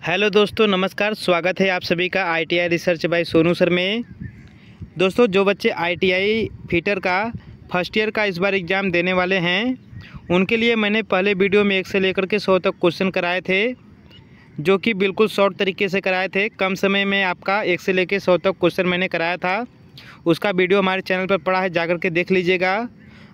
Hello दोस्तों, नमस्कार। स्वागत है आप सभी का ITI research by Sonu sir में। दोस्तों, जो बच्चे ITI फिटर का फर्स्ट ईयर का इस बार एग्ज़ाम देने वाले हैं, उनके लिए मैंने पहले वीडियो में 1 से लेकर के 100 तक क्वेश्चन कराए थे, जो कि बिल्कुल शॉर्ट तरीके से कराए थे। कम समय में आपका 1 से लेकर 100 तक क्वेश्चन मैंने कराया था। उसका वीडियो हमारे चैनल पर पड़ा है, जाकर के देख लीजिएगा।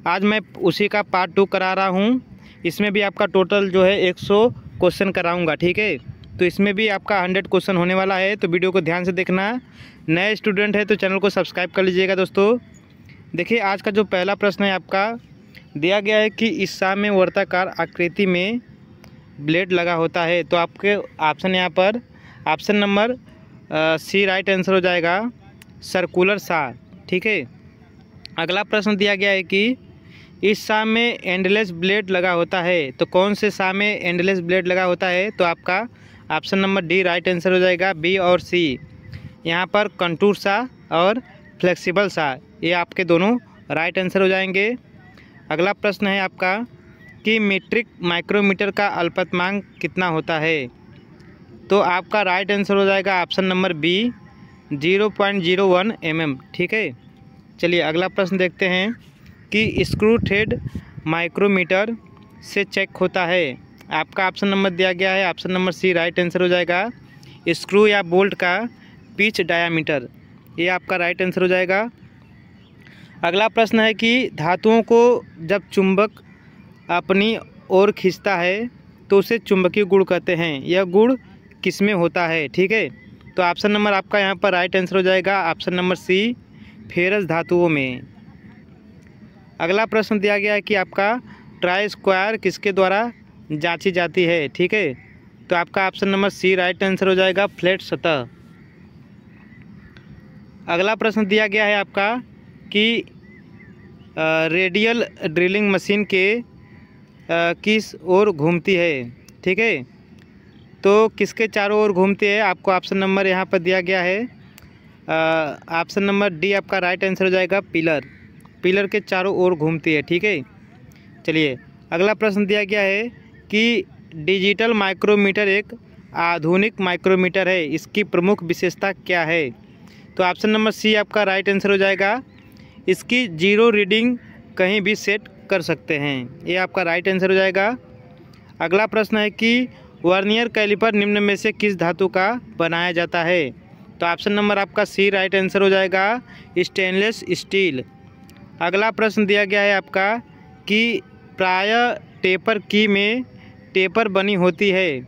आज मैं उसी का पार्ट 2 करा रहा हूँ। इसमें भी आपका टोटल जो है 100 क्वेश्चन कराऊँगा, ठीक है। तो इसमें भी आपका 100 क्वेश्चन होने वाला है, तो वीडियो को ध्यान से देखना। नए स्टूडेंट है तो चैनल को सब्सक्राइब कर लीजिएगा। दोस्तों देखिए, आज का जो पहला प्रश्न है आपका दिया गया है कि इस शाम में वर्ताकार आकृति में ब्लेड लगा होता है। तो आपके ऑप्शन यहाँ पर option number C right answer हो जाएगा, सर्कुलर सा, ठीक है। अगला प्रश्न दिया गया है कि इस शाम में एंडलेस ब्लेड लगा होता है। तो कौन से शाम में एंडलेस ब्लेड लगा होता है? तो आपका option number D right answer हो जाएगा। बी और सी यहाँ पर कंटूर सा और फ्लेक्सिबल सा, ये आपके दोनों राइट आंसर हो जाएंगे। अगला प्रश्न है आपका कि मीट्रिक माइक्रोमीटर का अल्पतमांक कितना होता है? तो आपका राइट आंसर हो जाएगा ऑप्शन नंबर बी 0.01 mm, ठीक है। चलिए अगला प्रश्न देखते हैं कि स्क्रू थ्रेड माइक्रोमीटर से चेक होता है। आपका ऑप्शन नंबर दिया गया है option number C right answer हो जाएगा, स्क्रू या बोल्ट का पिच डायामीटर, ये आपका राइट आंसर हो जाएगा। अगला प्रश्न है कि धातुओं को जब चुंबक अपनी ओर खींचता है तो उसे चुंबकीय गुण कहते हैं। यह गुण किसमें होता है? ठीक है, तो ऑप्शन नंबर आपका यहाँ पर राइट आंसर हो जाएगा ऑप्शन नंबर सी फेरस धातुओं में। अगला प्रश्न दिया गया है कि आपका ट्राई स्क्वायर किसके द्वारा जांची जाती है? ठीक है, तो आपका option number C right answer हो जाएगा, फ्लैट सतह। अगला प्रश्न दिया गया है आपका कि रेडियल ड्रिलिंग मशीन के किस ओर घूमती है? ठीक है, तो किसके चारों ओर घूमती है? आपको ऑप्शन नंबर यहाँ पर दिया गया है ऑप्शन नंबर डी आपका राइट आंसर हो जाएगा, पिलर के चारों ओर घूमती है, ठीक है। चलिए अगला प्रश्न दिया गया है कि डिजिटल माइक्रोमीटर एक आधुनिक माइक्रोमीटर है, इसकी प्रमुख विशेषता क्या है? तो ऑप्शन नंबर सी आपका राइट आंसर हो जाएगा, इसकी जीरो रीडिंग कहीं भी सेट कर सकते हैं, ये आपका राइट आंसर हो जाएगा। अगला प्रश्न है कि वर्नियर कैलिपर निम्न में से किस धातु का बनाया जाता है? तो ऑप्शन नंबर आपका सी राइट आंसर हो जाएगा, स्टेनलेस स्टील। अगला प्रश्न दिया गया है आपका कि प्रायः टेपर की में टेपर बनी होती है।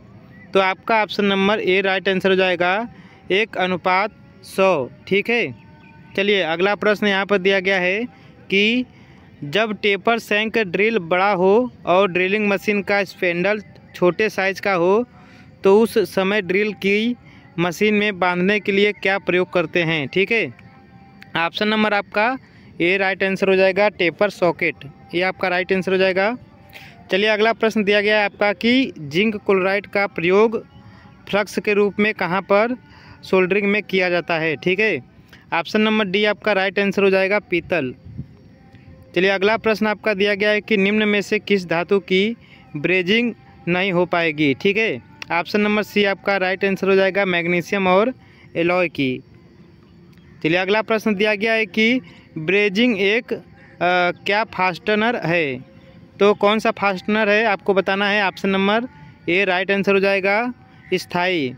तो आपका option number A right answer हो जाएगा, 1:100, ठीक है। चलिए अगला प्रश्न यहाँ पर दिया गया है कि जब टेपर शैंक ड्रिल बड़ा हो और ड्रिलिंग मशीन का स्पेंडल छोटे साइज का हो तो उस समय ड्रिल की मशीन में बांधने के लिए क्या प्रयोग करते हैं? ठीक है, ऑप्शन नंबर आपका ए राइट आंसर हो जाएगा, टेपर सॉकेट, ये आपका राइट आंसर हो जाएगा। चलिए अगला प्रश्न दिया गया है आपका कि जिंक क्लोराइड का प्रयोग फ्लक्स के रूप में कहाँ पर सोल्डरिंग में किया जाता है? ठीक है, ऑप्शन नंबर डी आपका राइट आंसर हो जाएगा, पीतल। चलिए अगला प्रश्न आपका दिया गया है कि निम्न में से किस धातु की ब्रेजिंग नहीं हो पाएगी? ठीक है, ऑप्शन नंबर सी आपका राइट आंसर हो जाएगा, मैग्नीशियम और एलॉय की। चलिए अगला प्रश्न दिया गया है कि ब्रेजिंग एक क्या फास्टनर है? तो कौन सा फास्टनर है आपको बताना है। Option number A right answer हो जाएगा, स्थायी।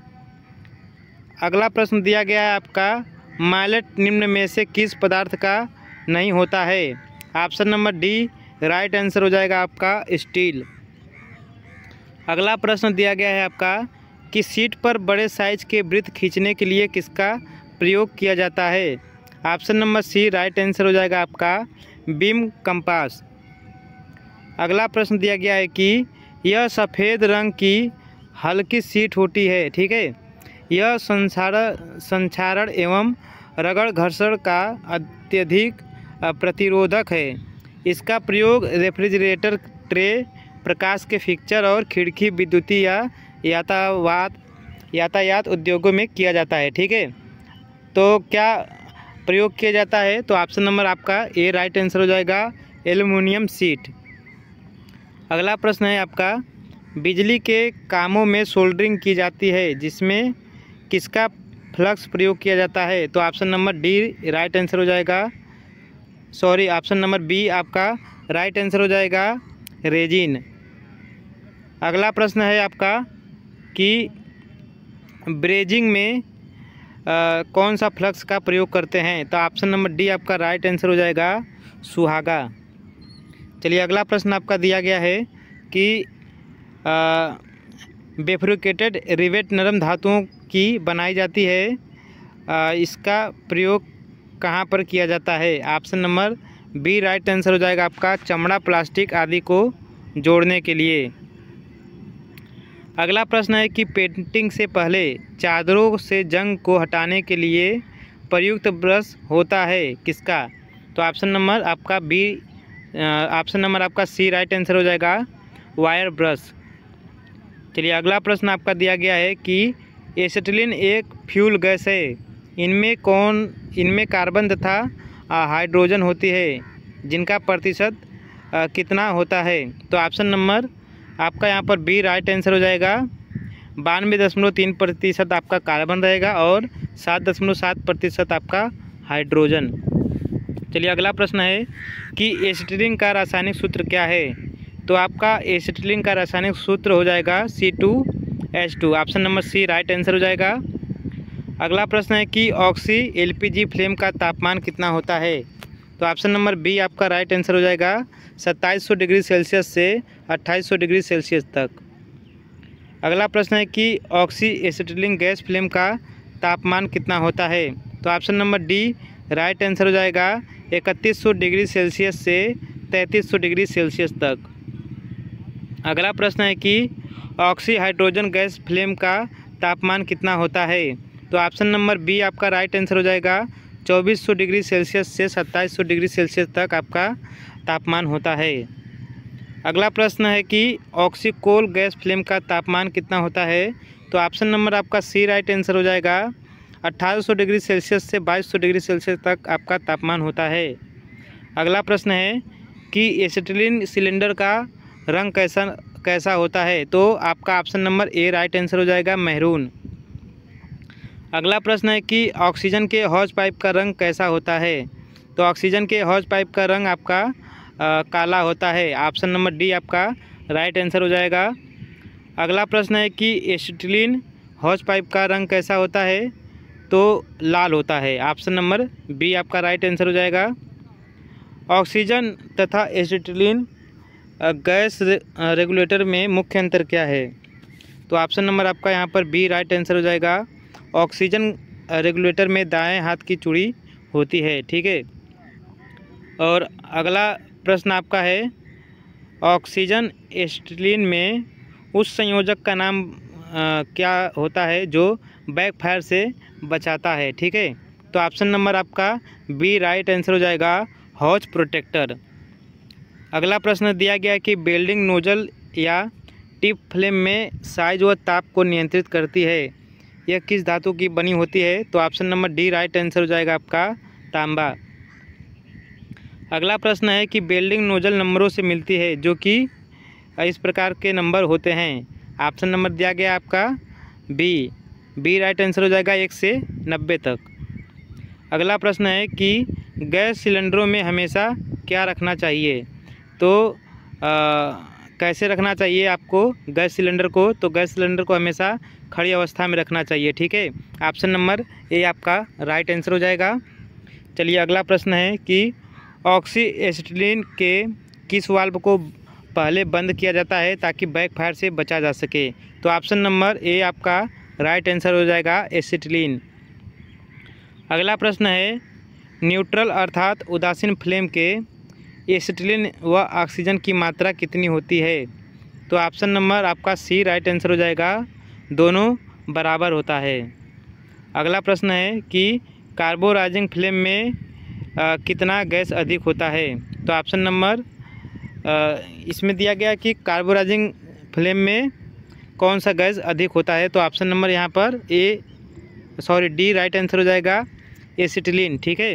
अगला प्रश्न दिया गया है आपका माइलेट निम्न में से किस पदार्थ का नहीं होता है? Option number D right answer हो जाएगा आपका, स्टील। अगला प्रश्न दिया गया है आपका कि सीट पर बड़े साइज के वृत्त खींचने के लिए किसका प्रयोग किया जाता है? Option number C right answer हो जाएगा आपका, बीम कंपास। अगला प्रश्न दिया गया है कि यह सफ़ेद रंग की हल्की सीट होती है, ठीक है। यह संक्षारण एवं रगड़ घर्षण का अत्यधिक प्रतिरोधक है। इसका प्रयोग रेफ्रिजरेटर ट्रे, प्रकाश के फिक्सचर और खिड़की, विद्युतीय या यातायात उद्योगों में किया जाता है, ठीक है। तो क्या प्रयोग किया जाता है? तो ऑप्शन नंबर आपका ए राइट आंसर हो जाएगा, एल्युमिनियम सीट। अगला प्रश्न है आपका बिजली के कामों में सोल्डरिंग की जाती है, जिसमें किसका फ्लक्स प्रयोग किया जाता है? तो option number D right answer हो जाएगा। सॉरी, ऑप्शन नंबर बी आपका राइट आंसर हो जाएगा, रेजिन। अगला प्रश्न है आपका कि ब्रेजिंग में कौन सा फ्लक्स का प्रयोग करते हैं? तो ऑप्शन नंबर डी आपका राइट आंसर हो जाएगा, सुहागा। चलिए अगला प्रश्न आपका दिया गया है कि बेफ्रिकेटेड रिवेट नरम धातुओं की बनाई जाती है, इसका प्रयोग कहाँ पर किया जाता है? Option number B right answer हो जाएगा आपका, चमड़ा, प्लास्टिक आदि को जोड़ने के लिए। अगला प्रश्न है कि पेंटिंग से पहले चादरों से जंग को हटाने के लिए प्रयुक्त ब्रश होता है किसका? तो ऑप्शन नंबर आपका सी राइट आंसर हो जाएगा, वायर ब्रश। चलिए अगला प्रश्न आपका दिया गया है कि एसिटिलीन एक फ्यूल गैस है, इनमें कार्बन तथा हाइड्रोजन होती है, जिनका प्रतिशत कितना होता है? तो ऑप्शन नंबर आपका यहाँ पर बी राइट आंसर हो जाएगा, 92.3% आपका कार्बन रहेगा और 7.7% आपका हाइड्रोजन। चलिए अगला प्रश्न है कि एसिटिलीन का रासायनिक सूत्र क्या है? तो आपका एसिटिलीन का रासायनिक सूत्र हो जाएगा C2H2। Option number C right answer हो जाएगा। अगला प्रश्न है कि ऑक्सी LPG फ्लेम का तापमान कितना होता है? तो ऑप्शन नंबर बी आपका राइट आंसर हो जाएगा, 2700 डिग्री सेल्सियस से 2800 डिग्री सेल्सियस तक। अगला प्रश्न है कि ऑक्सी एसिटिलीन गैस फ्लेम का तापमान कितना होता है? तो option number D right answer हो जाएगा, 3100 डिग्री सेल्सियस से 3300 डिग्री सेल्सियस तक। अगला प्रश्न है कि ऑक्सी हाइड्रोजन गैस फ्लेम का तापमान कितना होता है? तो ऑप्शन नंबर बी आपका राइट आंसर हो जाएगा, 2400 डिग्री सेल्सियस से 2700 डिग्री सेल्सियस तक आपका तापमान होता है। अगला प्रश्न है कि ऑक्सीकोल गैस फ्लेम का तापमान कितना होता है? तो ऑप्शन नंबर आपका सी राइट आंसर हो जाएगा, 1800 डिग्री सेल्सियस से 2200 डिग्री सेल्सियस तक आपका तापमान होता है। अगला प्रश्न है कि एसिटिलीन सिलेंडर का रंग कैसा होता है? तो आपका option number A right answer हो जाएगा, मैरून। अगला प्रश्न है कि ऑक्सीजन के हौज पाइप का रंग कैसा होता है? तो ऑक्सीजन के हौज पाइप का रंग आपका काला होता है। ऑप्शन नंबर डी आपका राइट आंसर हो जाएगा। अगला प्रश्न है कि एसिटिलीन हौज पाइप का रंग कैसा होता है? तो लाल होता है। ऑप्शन नंबर बी आपका राइट आंसर हो जाएगा। ऑक्सीजन तथा एसिटिलीन गैस रेगुलेटर में मुख्य अंतर क्या है? तो ऑप्शन नंबर आपका यहाँ पर बी राइट आंसर हो जाएगा, ऑक्सीजन रेगुलेटर में दाएं हाथ की चूड़ी होती है। ठीक है। और अगला प्रश्न आपका है, ऑक्सीजन एसिटिलीन में उस संयोजक का नाम क्या होता है जो बैकफायर से बचाता है? ठीक है। तो ऑप्शन नंबर आपका बी राइट आंसर हो जाएगा, हौज प्रोटेक्टर। अगला प्रश्न दिया गया कि वेल्डिंग नोजल या टिप फ्लेम में साइज व ताप को नियंत्रित करती है, यह किस धातु की बनी होती है? तो option number D right answer हो जाएगा आपका, तांबा। अगला प्रश्न है कि वेल्डिंग नोजल नंबरों से मिलती है, जो कि इस प्रकार के नंबर होते हैं। ऑप्शन नंबर दिया गया आपका बी राइट आंसर हो जाएगा, 1 से 90 तक। अगला प्रश्न है कि गैस सिलेंडरों में हमेशा क्या रखना चाहिए? तो कैसे रखना चाहिए आपको गैस सिलेंडर को? तो गैस सिलेंडर को हमेशा खड़ी अवस्था में रखना चाहिए। ठीक है। ऑप्शन नंबर ए आपका राइट आंसर हो जाएगा। चलिए अगला प्रश्न है कि ऑक्सी एसिटिलीन के किस वाल्व को पहले बंद किया जाता है ताकि बैकफायर से बचा जा सके? तो ऑप्शन नंबर ए आपका राइट आंसर हो जाएगा, एसिटिलीन। अगला प्रश्न है, न्यूट्रल अर्थात उदासीन फ्लेम के एसिटिलीन व ऑक्सीजन की मात्रा कितनी होती है? तो ऑप्शन नंबर आपका सी राइट आंसर हो जाएगा, दोनों बराबर होता है। अगला प्रश्न है कि कार्बोराइजिंग फ्लेम में कितना गैस अधिक होता है? तो ऑप्शन नंबर इसमें दिया गया कि कार्बोराइजिंग फ्लेम में कौन सा गैस अधिक होता है? तो ऑप्शन नंबर यहाँ पर डी राइट आंसर हो जाएगा, एसिटिलीन। ठीक है।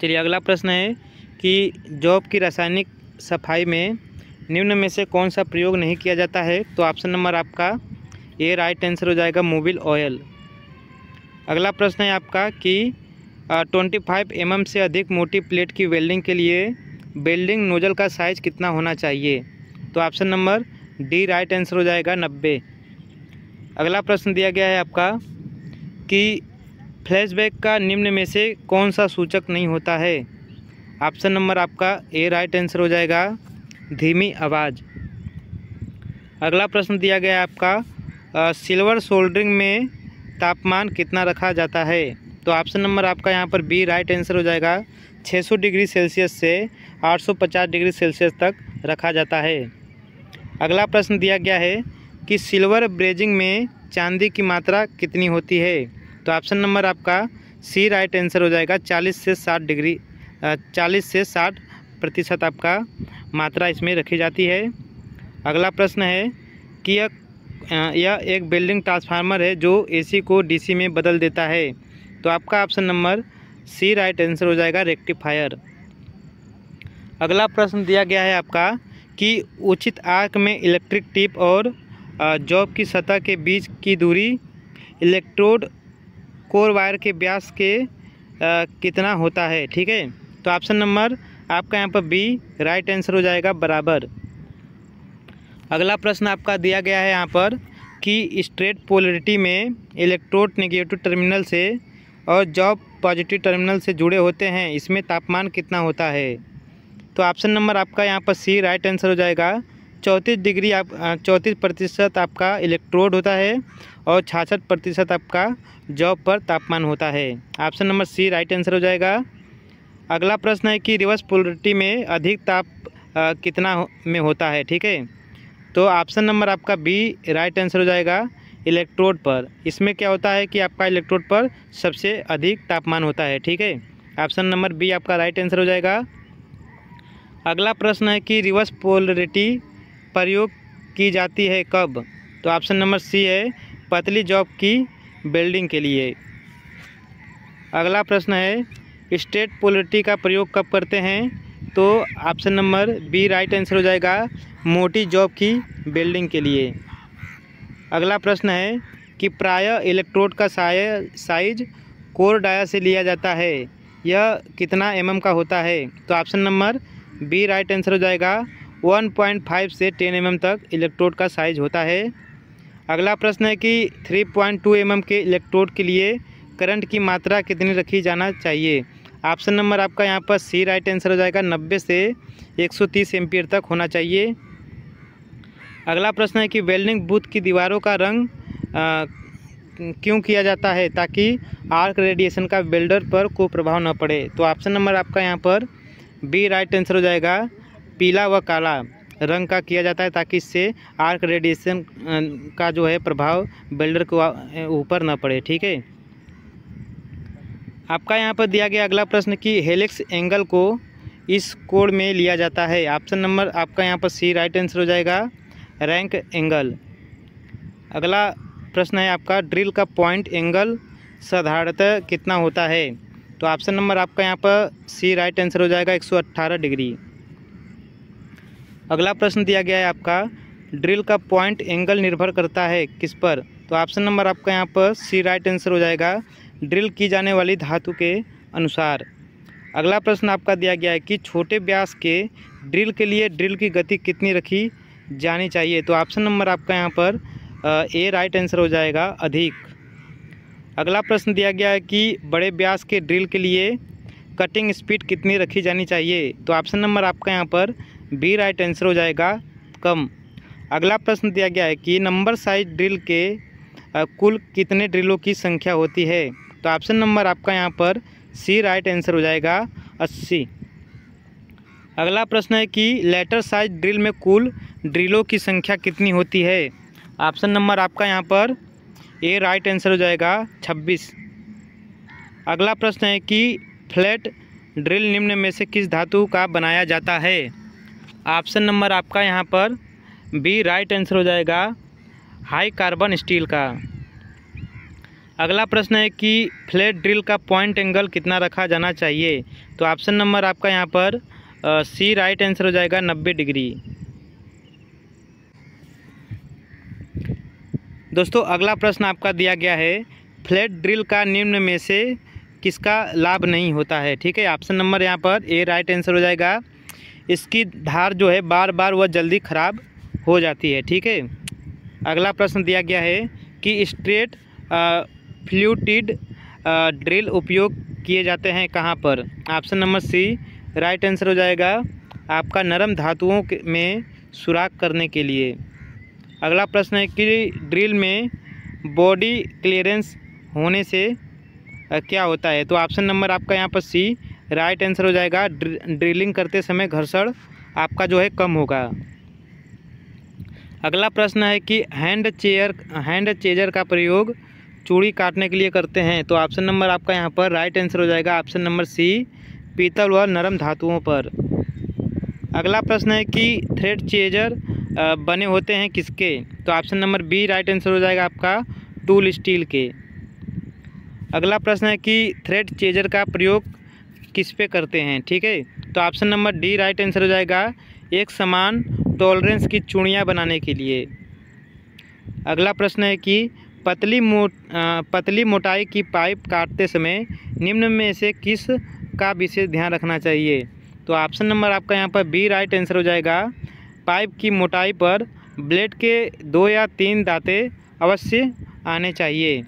चलिए अगला प्रश्न है कि जॉब की रासायनिक सफाई में निम्न में से कौन सा प्रयोग नहीं किया जाता है? तो ऑप्शन नंबर आपका ए राइट आंसर हो जाएगा, मोबिल ऑयल। अगला प्रश्न है आपका कि 25 mm से अधिक मोटी प्लेट की वेल्डिंग के लिए वेल्डिंग नोजल का साइज कितना होना चाहिए? तो option number D right answer हो जाएगा, 90। अगला प्रश्न दिया गया है आपका कि फ्लैशबैक का निम्न में से कौन सा सूचक नहीं होता है? ऑप्शन नंबर आपका ए राइट आंसर हो जाएगा, धीमी आवाज़। अगला प्रश्न दिया गया है आपका सिल्वर सोल्डरिंग में तापमान कितना रखा जाता है? तो ऑप्शन नंबर आपका यहाँ पर बी राइट आंसर हो जाएगा, 600 डिग्री सेल्सियस से 850 डिग्री सेल्सियस तक रखा जाता है। अगला प्रश्न दिया गया है कि सिल्वर ब्रेजिंग में चांदी की मात्रा कितनी होती है? तो ऑप्शन नंबर आपका सी राइट आंसर हो जाएगा, 40 से 60% आपका मात्रा इसमें रखी जाती है। अगला प्रश्न है कि यह एक वेल्डिंग ट्रांसफार्मर है जो एसी को डीसी में बदल देता है। तो आपका option number C right answer हो जाएगा, रेक्टिफायर। अगला प्रश्न दिया गया है आपका कि उचित आर्क में इलेक्ट्रिक टिप और जॉब की सतह के बीच की दूरी इलेक्ट्रोड कोर वायर के व्यास के कितना होता है? ठीक है, तो ऑप्शन नंबर आपका यहाँ पर बी राइट आंसर हो जाएगा, बराबर। अगला प्रश्न आपका दिया गया है यहाँ पर कि स्ट्रेट पोलरिटी में इलेक्ट्रोड नेगेटिव टर्मिनल से और जॉब पॉजिटिव टर्मिनल से जुड़े होते हैं, इसमें तापमान कितना होता है? तो ऑप्शन नंबर आपका यहाँ पर सी राइट आंसर हो जाएगा, 34% आपका इलेक्ट्रोड होता है और 66% आपका जॉब पर तापमान होता है। Option number C right answer हो जाएगा। अगला प्रश्न है कि रिवर्स पोलरिटी में अधिक ताप कितना में होता है? ठीक है, तो ऑप्शन नंबर आपका बी राइट आंसर हो जाएगा, इलेक्ट्रोड पर। इसमें क्या होता है कि आपका इलेक्ट्रोड पर सबसे अधिक तापमान होता है। ठीक है, ऑप्शन नंबर बी आपका राइट आंसर हो जाएगा। अगला प्रश्न है कि रिवर्स पोलरिटी प्रयोग की जाती है कब? तो ऑप्शन नंबर सी है, पतली जॉब की वेल्डिंग के लिए। अगला प्रश्न है स्ट्रेट पोलरिटी का प्रयोग कब करते हैं? तो option number B right answer हो जाएगा, मोटी जॉब की वेल्डिंग के लिए। अगला प्रश्न है कि प्रायः इलेक्ट्रोड का साइज कोर डाया से लिया जाता है, यह कितना mm का होता है? तो option number B right answer हो जाएगा, 1.5 से 10 mm तक इलेक्ट्रोड का साइज होता है। अगला प्रश्न है कि 3.2 mm के इलेक्ट्रोड के लिए करंट की मात्रा कितनी रखी जाना चाहिए? ऑप्शन नंबर आपका यहाँ पर सी राइट आंसर हो जाएगा, 90 से 130 एम्पीयर तक होना चाहिए। अगला प्रश्न है कि वेल्डिंग बूथ की दीवारों का रंग क्यों किया जाता है? ताकि आर्क रेडिएशन का वेल्डर पर कोई प्रभाव न पड़े। तो ऑप्शन नंबर आपका यहाँ पर बी राइट आंसर हो जाएगा, पीला व काला रंग का किया जाता है ताकि इससे आर्क रेडिएशन का जो है प्रभाव वेल्डर को ऊपर न पड़े। ठीक है, आपका यहाँ पर दिया गया अगला प्रश्न कि हेलिक्स एंगल को इस कोण में लिया जाता है। ऑप्शन नंबर आपका यहाँ पर सी राइट आंसर हो जाएगा, रैंक एंगल। अगला प्रश्न है आपका ड्रिल का पॉइंट एंगल साधारणतः कितना होता है? तो ऑप्शन नंबर आपका यहाँ पर सी राइट आंसर हो जाएगा, 118 डिग्री। अगला प्रश्न दिया गया है आपका ड्रिल का पॉइंट एंगल निर्भर करता है किस पर? तो ऑप्शन नंबर आपका यहाँ पर सी राइट आंसर हो जाएगा, ड्रिल की जाने वाली धातु के अनुसार। अगला प्रश्न आपका दिया गया है कि छोटे व्यास के ड्रिल के लिए ड्रिल की गति कितनी रखी जानी चाहिए? तो ऑप्शन नंबर आपका यहाँ पर ए राइट आंसर हो जाएगा, अधिक। अगला प्रश्न दिया गया है कि बड़े व्यास के ड्रिल के लिए कटिंग स्पीड कितनी रखी जानी चाहिए? तो ऑप्शन नंबर आपका यहाँ पर बी राइट आंसर हो जाएगा, कम। अगला प्रश्न दिया गया है कि नंबर साइज ड्रिल के कुल कितने ड्रिलों की संख्या होती है? तो ऑप्शन नंबर आपका यहाँ पर सी राइट आंसर हो जाएगा, 80। अगला प्रश्न है कि लेटर साइज ड्रिल में कुल ड्रिलों की संख्या कितनी होती है? ऑप्शन नंबर आपका यहाँ पर ए राइट आंसर हो जाएगा, 26। अगला प्रश्न है कि फ्लैट ड्रिल निम्न में से किस धातु का बनाया जाता है? ऑप्शन नंबर आपका यहाँ पर बी राइट आंसर हो जाएगा, हाई कार्बन स्टील का। अगला प्रश्न है कि फ्लैट ड्रिल का पॉइंट एंगल कितना रखा जाना चाहिए? तो ऑप्शन नंबर आपका यहाँ पर सी राइट आंसर हो जाएगा, 90 डिग्री। दोस्तों अगला प्रश्न आपका दिया गया है, फ्लैट ड्रिल का निम्न में से किसका लाभ नहीं होता है। ठीक है, ऑप्शन नंबर यहाँ पर ए राइट आंसर हो जाएगा। इसकी धार जो है बार बार वह जल्दी ख़राब हो जाती है। ठीक है, अगला प्रश्न दिया गया है कि स्ट्रेट फ्लूटिड ड्रिल उपयोग किए जाते हैं कहाँ पर। Option number C right answer हो जाएगा आपका, नरम धातुओं में सुराख करने के लिए। अगला प्रश्न है कि ड्रिल में बॉडी क्लियरेंस होने से क्या होता है। तो ऑप्शन नंबर आपका यहाँ पर सी राइट आंसर हो जाएगा। ड्रिलिंग करते समय घर्षण आपका जो है कम होगा। अगला प्रश्न है कि हैंड चेजर का प्रयोग चूड़ी काटने के लिए करते हैं। तो ऑप्शन नंबर आपका यहाँ पर राइट आंसर हो जाएगा, ऑप्शन नंबर सी पीतल व नरम धातुओं पर। अगला प्रश्न है कि थ्रेड चेजर बने होते हैं किसके। तो option number B right answer हो जाएगा आपका, टूल स्टील के। अगला प्रश्न है कि थ्रेड चेजर का प्रयोग किस पे करते हैं। ठीक है, तो option number D right answer हो जाएगा, एक समान टॉलरेंस की चूड़ियाँ बनाने के लिए। अगला प्रश्न है कि पतली मोटाई की पाइप काटते समय निम्न में से किस का विशेष ध्यान रखना चाहिए। तो ऑप्शन नंबर आपका यहाँ पर बी राइट आंसर हो जाएगा, पाइप की मोटाई पर ब्लेड के 2 या 3 दांते अवश्य आने चाहिए।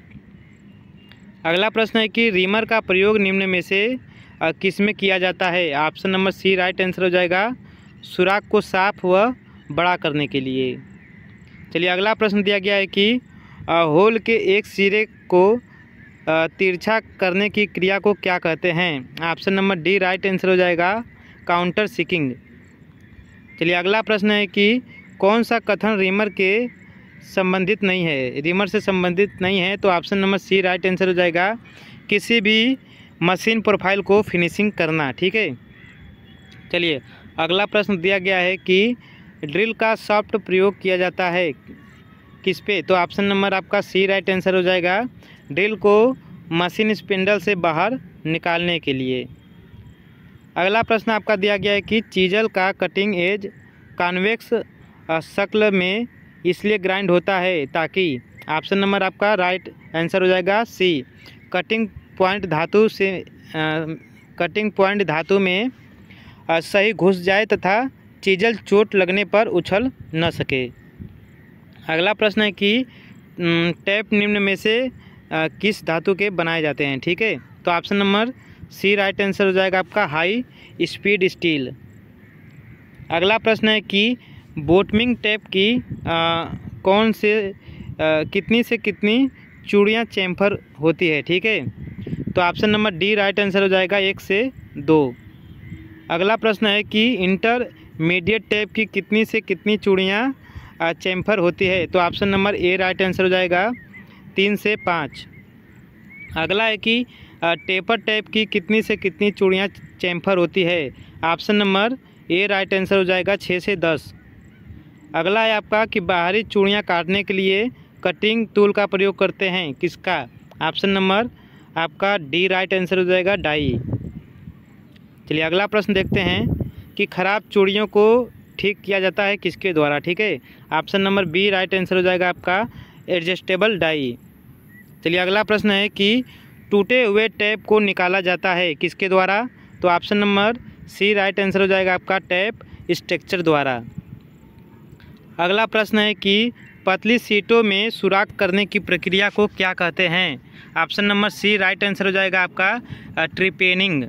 अगला प्रश्न है कि रीमर का प्रयोग निम्न में से किस में किया जाता है। Option number C right answer हो जाएगा, सुराख को साफ व बड़ा करने के लिए। चलिए अगला प्रश्न दिया गया है कि होल के एक सिरे को तिरछा करने की क्रिया को क्या कहते हैं। Option number D right answer हो जाएगा, काउंटर सिकिंग। चलिए अगला प्रश्न है कि कौन सा कथन रीमर से संबंधित नहीं है। तो option number C right answer हो जाएगा, किसी भी मशीन प्रोफाइल को फिनिशिंग करना। ठीक है, चलिए अगला प्रश्न दिया गया है कि ड्रिल का सॉफ्ट प्रयोग किया जाता है किस पे। तो ऑप्शन नंबर आपका सी राइट आंसर हो जाएगा, ड्रिल को मशीन स्पिंडल से बाहर निकालने के लिए। अगला प्रश्न आपका दिया गया है कि चीजल का कटिंग एज कॉन्वेक्स शक्ल में इसलिए ग्राइंड होता है ताकि। ऑप्शन नंबर आपका राइट आंसर हो जाएगा सी, कटिंग पॉइंट धातु में सही घुस जाए तथा चीजल चोट लगने पर उछल न सके। अगला प्रश्न है कि टैप निम्न में से किस धातु के बनाए जाते हैं। ठीक है, तो option number C right answer हो जाएगा आपका, हाई स्पीड स्टील। अगला प्रश्न है कि बोटमिंग टैप की कितनी से कितनी चूड़ियाँ चैम्फर होती है। ठीक है, तो option number D right answer हो जाएगा, 1 से 2। अगला प्रश्न है कि इंटरमीडिएट टैप की कितनी से कितनी चूड़ियाँ चैम्फर होती है। तो option number A right answer हो जाएगा, 3 से 5। अगला है कि टेपर टैप की कितनी से कितनी चूड़ियाँ चैम्फर होती है। Option number A right answer हो जाएगा, 6 से 10। अगला है आपका कि बाहरी चूड़ियाँ काटने के लिए कटिंग टूल का प्रयोग करते हैं किसका। ऑप्शन नंबर आपका डी राइट आंसर हो जाएगा, डाई। चलिए अगला प्रश्न देखते हैं कि खराब चूड़ियों को ठीक किया जाता है किसके द्वारा। ठीक है, option number B right answer हो जाएगा आपका, एडजस्टेबल डाई। चलिए अगला प्रश्न है कि टूटे हुए टैप को निकाला जाता है किसके द्वारा। तो option number C right answer हो जाएगा आपका, टैप स्ट्रक्चर द्वारा। अगला प्रश्न है कि पतली सीटों में सुराख करने की प्रक्रिया को क्या कहते हैं। Option number C right answer हो जाएगा आपका, ट्रिपेनिंग।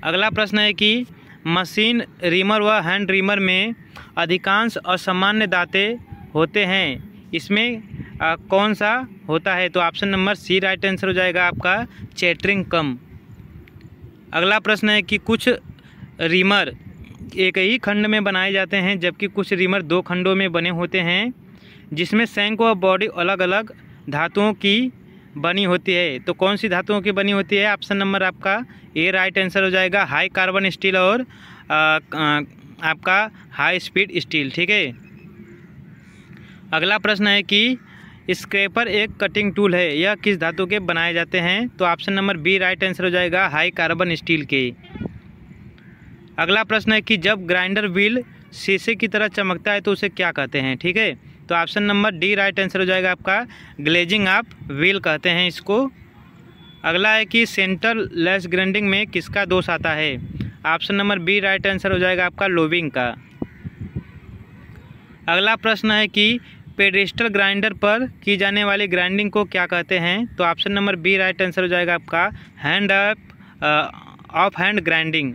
अगला प्रश्न है कि मशीन रीमर व हैंड रीमर में अधिकांश असामान्य दांते होते हैं, इसमें कौन सा होता है। तो option number C right answer हो जाएगा आपका, चैटरिंग कम। अगला प्रश्न है कि कुछ रीमर एक ही खंड में बनाए जाते हैं जबकि कुछ रीमर 2 खंडों में बने होते हैं, जिसमें शंक व बॉडी अलग अलग धातुओं की बनी होती है। तो कौन सी धातुओं की बनी होती है। ऑप्शन नंबर आपका ए राइट आंसर हो जाएगा, हाई कार्बन स्टील और आपका हाई स्पीड स्टील। ठीक है, अगला प्रश्न है कि स्क्रैपर एक कटिंग टूल है, यह किस धातु के बनाए जाते हैं। तो option number B right answer हो जाएगा, हाई कार्बन स्टील के। अगला प्रश्न है कि जब ग्राइंडर व्हील शीशे की तरह चमकता है तो उसे क्या कहते हैं। ठीक है, तो option number D right answer हो जाएगा आपका। ग्लेजिंग ऑफ व्हील कहते हैं इसको। अगला है कि सेंट्रल लेस ग्राइंडिंग में किसका दोष आता है? Option number B right answer हो जाएगा आपका लोबिंग का। अगला प्रश्न है कि पेडेस्टल ग्राइंडर पर की जाने वाली ग्राइंडिंग को क्या कहते हैं? तो option number B right answer हो जाएगा आपका हैंड ऑफ हैंड ग्राइंडिंग।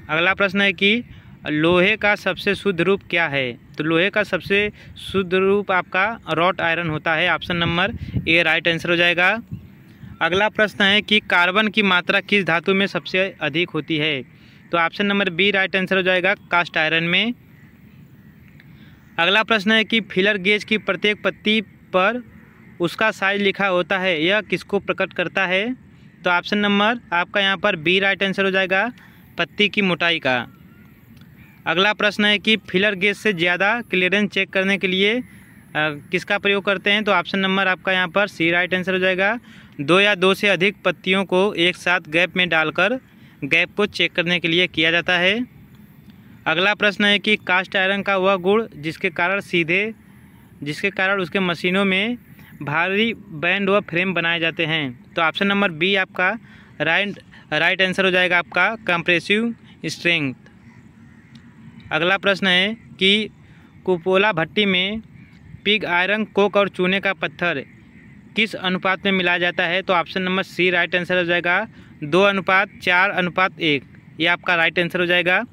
अगला प्रश्न है कि लोहे का सबसे शुद्ध रूप क्या है? तो लोहे का सबसे शुद्ध रूप आपका रॉट आयरन होता है। Option number A right answer हो जाएगा। अगला प्रश्न है कि कार्बन की मात्रा किस धातु में सबसे अधिक होती है? तो option number B right answer हो जाएगा कास्ट आयरन में। अगला प्रश्न है कि फिलर गेज की प्रत्येक पत्ती पर उसका साइज लिखा होता है, यह किसको प्रकट करता है? तो ऑप्शन नंबर आपका यहाँ पर बी राइट आंसर हो जाएगा पत्ती की मोटाई का। अगला प्रश्न है कि फिलर गेज से ज़्यादा क्लियरेंस चेक करने के लिए किसका प्रयोग करते हैं? तो ऑप्शन नंबर आपका यहाँ पर सी राइट आंसर हो जाएगा। 2 या 2 से अधिक पत्तियों को एक साथ गैप में डालकर गैप को चेक करने के लिए किया जाता है। अगला प्रश्न है कि कास्ट आयरन का वह गुण जिसके कारण उसके मशीनों में भारी बैंड व फ्रेम बनाए जाते हैं। तो ऑप्शन नंबर बी आपका राइट आंसर हो जाएगा आपका कंप्रेसिव स्ट्रेंथ। अगला प्रश्न है कि कुपोला भट्टी में पिग आयरन, कोक और चूने का पत्थर किस अनुपात में मिलाया जाता है? तो option number C right answer हो जाएगा 2:4:1। ये आपका राइट आंसर हो जाएगा।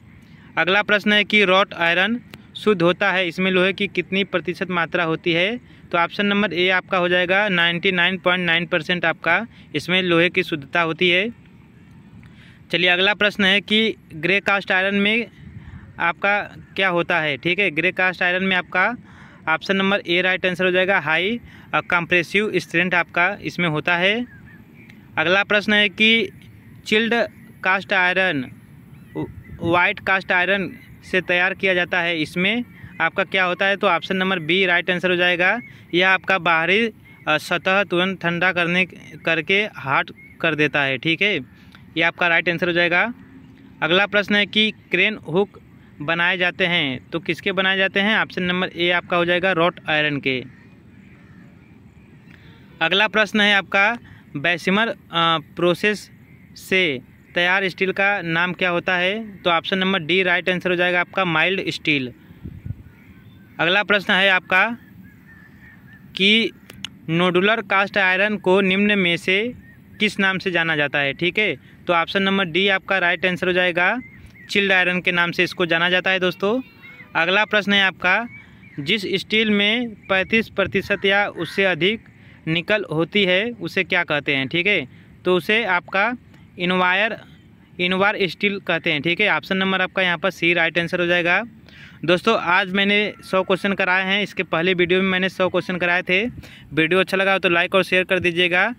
अगला प्रश्न है कि रॉट आयरन शुद्ध होता है, इसमें लोहे की कितनी प्रतिशत मात्रा होती है? तो ऑप्शन नंबर ए आपका हो जाएगा 99.9% आपका इसमें लोहे की शुद्धता होती है। चलिए अगला प्रश्न है कि ग्रे कास्ट आयरन में आपका क्या होता है? ठीक है, ग्रे कास्ट आयरन में आपका option number A right answer हो जाएगा हाई कंप्रेसिव स्ट्रेंथ आपका इसमें होता है। अगला प्रश्न है कि chilled cast iron white cast iron से तैयार किया जाता है, इसमें आपका क्या होता है? तो option number B right answer हो जाएगा। यह आपका बाहरी सतह तुरंत ठंडा करके हार्ड कर देता है। ठीक है, ये आपका राइट आंसर हो जाएगा। अगला प्रश्न है कि क्रेन हुक बनाए जाते हैं, तो किसके बनाए जाते हैं? ऑप्शन नंबर ए आपका हो जाएगा रॉट आयरन के। अगला प्रश्न है आपका बेसिमर प्रोसेस से तैयार स्टील का नाम क्या होता है? तो option number D right answer हो जाएगा आपका माइल्ड स्टील। अगला प्रश्न है आपका कि नोडुलर कास्ट आयरन को निम्न में से किस नाम से जाना जाता है? ठीक है, तो ऑप्शन नंबर डी आपका राइट आंसर हो जाएगा चिल्ड आयरन के नाम से इसको जाना जाता है दोस्तों। अगला प्रश्न है आपका जिस स्टील में 35% या उससे अधिक निकल होती है उसे क्या कहते हैं? ठीक है, तो उसे आपका इनवार स्टील कहते हैं। ठीक है, ऑप्शन नंबर आपका यहाँ पर सी राइट आंसर हो जाएगा। दोस्तों आज मैंने 100 क्वेश्चन कराए हैं, इसके पहले वीडियो में मैंने 100 क्वेश्चन कराए थे। वीडियो अच्छा लगा तो लाइक और शेयर कर दीजिएगा।